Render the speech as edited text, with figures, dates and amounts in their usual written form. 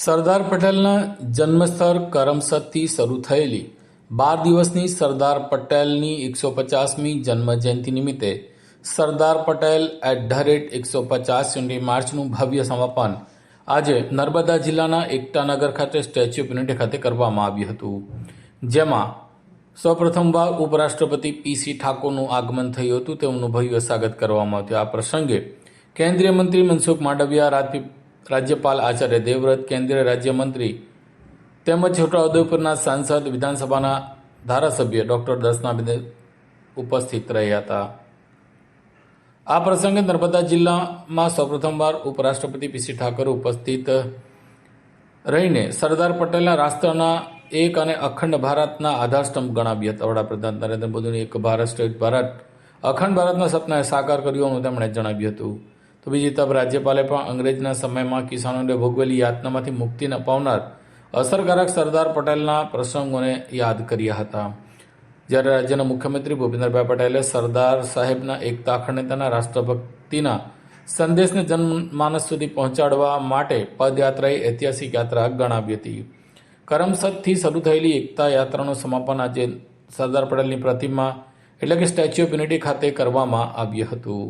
સરદાર પટેલના જન્મસ્થળ કરમસદથી શરૂ થયેલી 12 દિવસની સરદાર પટેલની 150મી જન્મજયંતિ નિમિત્તે સરદાર પટેલ @150 યુનિટી માર્ચનું ભવ્ય સમાપન આજે નર્મદા જિલ્લાના એકતાનગર ખાતે સ્ટેચ્યુ ઓફ યુનિટી ખાતે કરવામાં આવ્યું હતું, જેમાં સૌપ્રથમવાર ઉપરાષ્ટ્રપતિ પી.સી. ઠાકોરનું આગમન થયું હતું. તેમનું ભવ્ય સ્વાગત કરવામાં આવ્યું. આ પ્રસંગે કેન્દ્રીય મંત્રી મનસુખ માંડવિયા, રાજ્યપાલ આચાર્ય દેવવ્રત, કેન્દ્રીય રાજ્યમંત્રી તેમજ છોટાઉદેપુરના સાંસદ, વિધાનસભાના ધારાસભ્ય ડોક્ટર દર્શનાબેન ઉપસ્થિત રહ્યા હતા. આ પ્રસંગે નર્મદા જિલ્લામાં સૌપ્રથમવાર ઉપરાષ્ટ્રપતિ પી.સી. ઠાકોરે ઉપસ્થિત રહીને સરદાર પટેલના રાષ્ટ્રના એક અને અખંડ ભારતના આધારસ્તંભ ગણાવ્યા હતા. વડાપ્રધાન નરેન્દ્ર મોદીનું એક ભારત શ્રેષ્ઠ ભારત, અખંડ ભારતના સપનાને સાકાર કર્યું હોવાનું તેમણે જણાવ્યું હતું. તો બીજી તરફ રાજ્યપાલે પણ અંગ્રેજના સમયમાં કિસાનોને ભોગવેલી યાતનામાંથી મુક્તિને અપાવનાર અસરકારક સરદાર પટેલના પ્રસંગોને યાદ કર્યા હતા. જ્યારે રાજ્યના મુખ્યમંત્રી ભૂપેન્દ્રભાઈ પટેલે સરદાર સાહેબના એકતા, અખંડતાના, રાષ્ટ્રભક્તિના સંદેશને જનમાનસ સુધી પહોંચાડવા માટે પદયાત્રાએ ઐતિહાસિક યાત્રા ગણાવી હતી. કરમસદથી શરૂ થયેલી એકતા યાત્રાનું સમાપન આજે સરદાર પટેલની પ્રતિમા એટલે કે સ્ટેચ્યુ ઓફ યુનિટી ખાતે કરવામાં આવ્યું હતું.